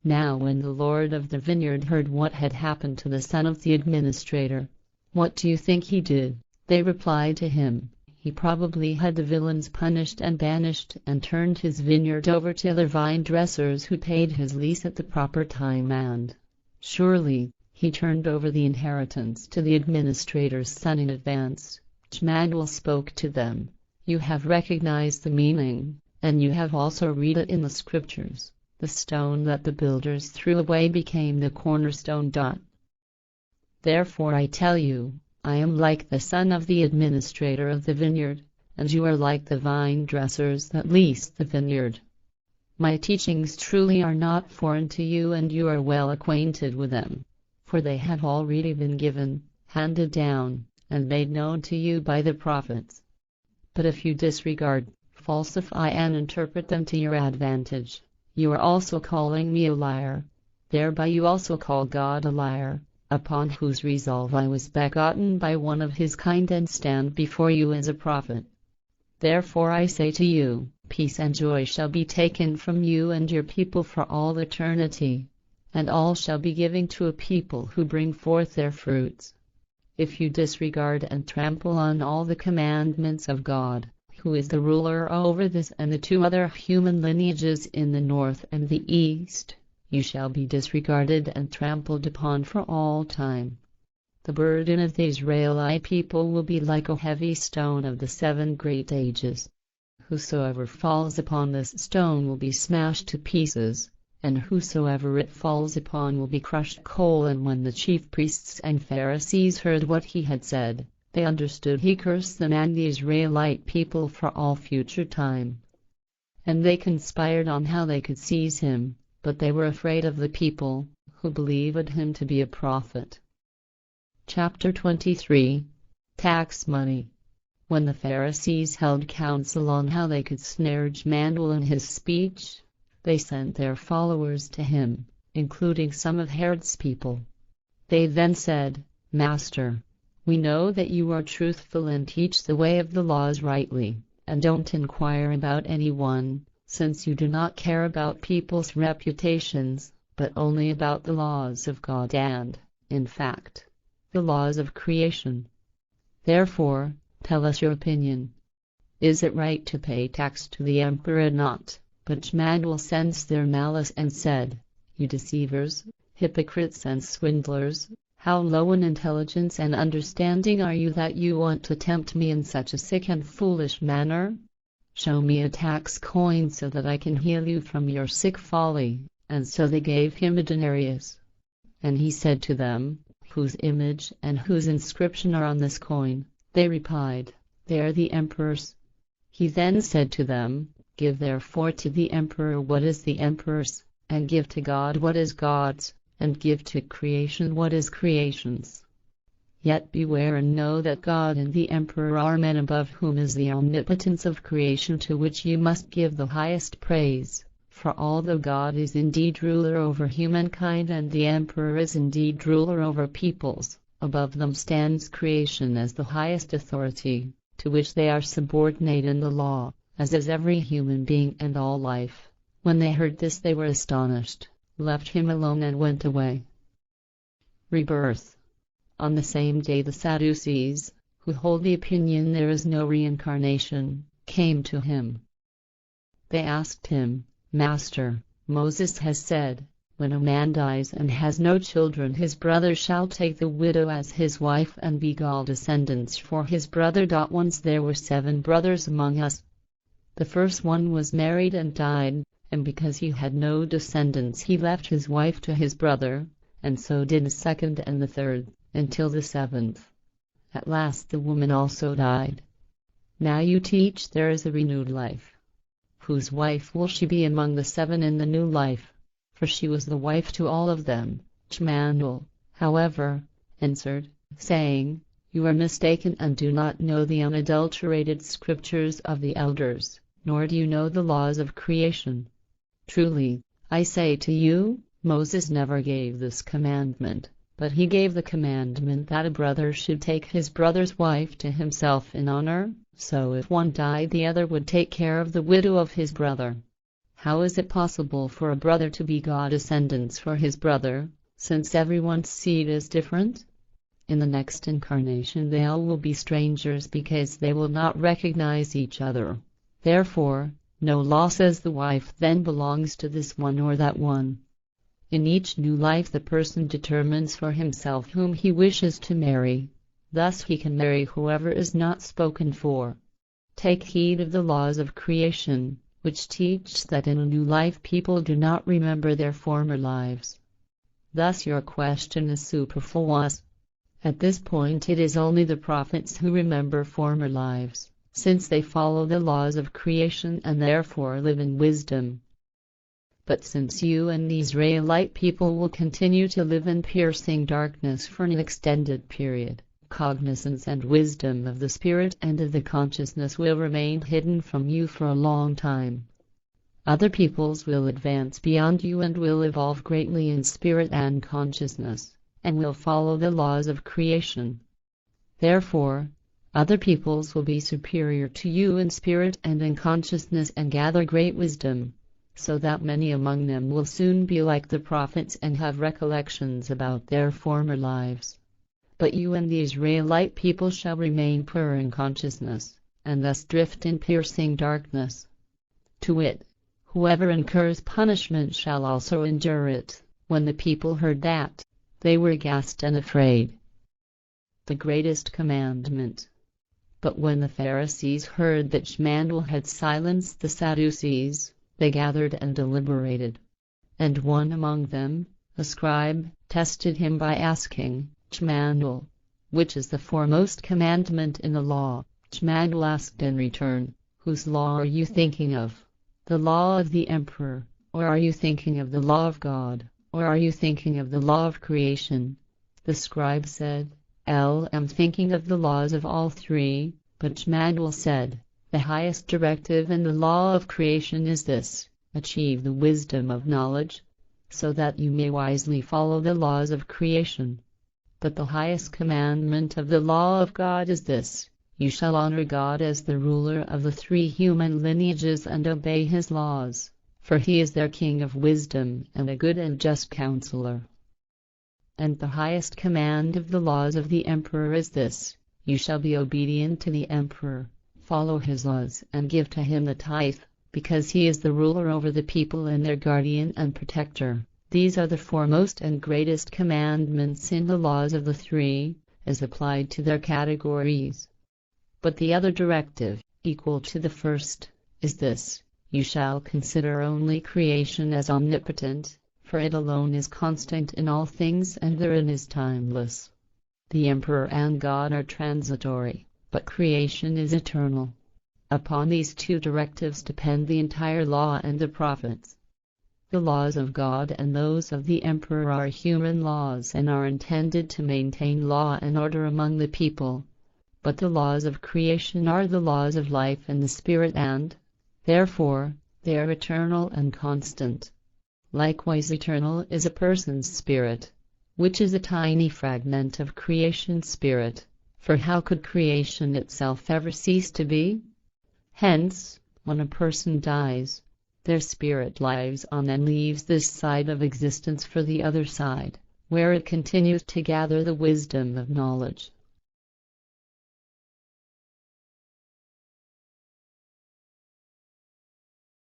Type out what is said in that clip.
Now when the Lord of the vineyard heard what had happened to the son of the administrator, what do you think he did? They replied to him, he probably had the villains punished and banished and turned his vineyard over to other vine dressers who paid his lease at the proper time, and surely he turned over the inheritance to the administrator's son in advance. Jmmanuel spoke to them, you have recognized the meaning, and you have also read it in the scriptures. The stone that the builders threw away became the cornerstone. Therefore I tell you, I am like the son of the administrator of the vineyard, and you are like the vine dressers that lease the vineyard. My teachings truly are not foreign to you, and you are well acquainted with them, for they have already been given, handed down, and made known to you by the prophets. But if you disregard, falsify and interpret them to your advantage, you are also calling me a liar. Thereby you also call God a liar, upon whose resolve I was begotten by one of his kind and stand before you as a prophet. Therefore I say to you, peace and joy shall be taken from you and your people for all eternity, and all shall be given to a people who bring forth their fruits. If you disregard and trample on all the commandments of God, who is the ruler over this and the two other human lineages in the north and the east, you shall be disregarded and trampled upon for all time. The burden of the Israelite people will be like a heavy stone of the 7 great ages. Whosoever falls upon this stone will be smashed to pieces, and whosoever it falls upon will be crushed whole. And when the chief priests and Pharisees heard what he had said, they understood he cursed them and the Israelite people for all future time. And they conspired on how they could seize him, but they were afraid of the people, who believed him to be a prophet. Chapter 23. Tax money. When the Pharisees held counsel on how they could snare Jmmanuel in his speech, they sent their followers to him, including some of Herod's people. They then said, Master, we know that you are truthful and teach the way of the laws rightly, and don't inquire about anyone, since you do not care about people's reputations, but only about the laws of God and, in fact, the laws of creation. Therefore, tell us your opinion. Is it right to pay tax to the emperor or not? But Jmmanuel sensed their malice and said, You deceivers, hypocrites and swindlers, how low in intelligence and understanding are you that you want to tempt me in such a sick and foolish manner? Show me a tax coin so that I can heal you from your sick folly. And so they gave him a denarius. And he said to them, Whose image and whose inscription are on this coin? They replied, They are the emperor's. He then said to them, Give therefore to the emperor what is the emperor's, and give to God what is God's, and give to creation what is creation's. Yet beware and know that God and the emperor are men above whom is the omnipotence of creation, to which you must give the highest praise. For although God is indeed ruler over humankind and the emperor is indeed ruler over peoples, above them stands creation as the highest authority, to which they are subordinate in the law, as is every human being and all life. When they heard this they were astonished, left him alone and went away. Rebirth. On the same day the Sadducees, who hold the opinion there is no reincarnation, came to him. They asked him, Master, Moses has said, when a man dies and has no children, his brother shall take the widow as his wife and begat descendants for his brother. Once there were 7 brothers among us. The first one was married and died, and because he had no descendants he left his wife to his brother, and so did the second and the third, until the 7th. At last the woman also died. Now you teach there is a renewed life. Whose wife will she be among the 7 in the new life? For she was the wife to all of them. Jmmanuel, however, answered, saying, You are mistaken and do not know the unadulterated scriptures of the elders, nor do you know the laws of creation. Truly, I say to you, Moses never gave this commandment, but he gave the commandment that a brother should take his brother's wife to himself in honor, so if one died the other would take care of the widow of his brother. How is it possible for a brother to begot descendants for his brother, since everyone's seed is different? In the next incarnation they all will be strangers because they will not recognize each other. Therefore, no law says the wife then belongs to this one or that one. In each new life the person determines for himself whom he wishes to marry. Thus he can marry whoever is not spoken for. Take heed of the laws of creation, which teach that in a new life people do not remember their former lives. Thus your question is superfluous. At this point it is only the prophets who remember former lives, since they follow the laws of creation and therefore live in wisdom. But since you and the Israelite people will continue to live in piercing darkness for an extended period, cognizance and wisdom of the spirit and of the consciousness will remain hidden from you for a long time. Other peoples will advance beyond you and will evolve greatly in spirit and consciousness, and will follow the laws of creation. Therefore, other peoples will be superior to you in spirit and in consciousness and gather great wisdom, so that many among them will soon be like the prophets and have recollections about their former lives. But you and the Israelite people shall remain poor in consciousness, and thus drift in piercing darkness. To wit, whoever incurs punishment shall also endure it. When the people heard that, they were aghast and afraid. The greatest commandment. But when the Pharisees heard that Jmmanuel had silenced the Sadducees, they gathered and deliberated. And one among them, a scribe, tested him by asking, Jmmanuel, which is the foremost commandment in the law? Jmmanuel asked in return, whose law are you thinking of? The law of the emperor, or are you thinking of the law of God, or are you thinking of the law of creation? The scribe said, I'm thinking of the laws of all three. But Jmmanuel said, the highest directive in the law of creation is this: achieve the wisdom of knowledge, so that you may wisely follow the laws of creation. But the highest commandment of the law of God is this: you shall honor God as the ruler of the three human lineages and obey his laws, for he is their king of wisdom and a good and just counselor. And the highest command of the laws of the emperor is this: you shall be obedient to the emperor, follow his laws and give to him the tithe, because he is the ruler over the people and their guardian and protector. These are the foremost and greatest commandments in the laws of the three, as applied to their categories. But the other directive, equal to the first, is this: you shall consider only creation as omnipotent, for it alone is constant in all things and therein is timeless. The emperor and God are transitory, but creation is eternal. Upon these two directives depend the entire law and the prophets. The laws of God and those of the emperor are human laws and are intended to maintain law and order among the people. But the laws of creation are the laws of life and the spirit and, therefore, they are eternal and constant. Likewise eternal is a person's spirit, which is a tiny fragment of creation spirit, for how could creation itself ever cease to be? Hence, when a person dies, their spirit lives on and leaves this side of existence for the other side, where it continues to gather the wisdom of knowledge.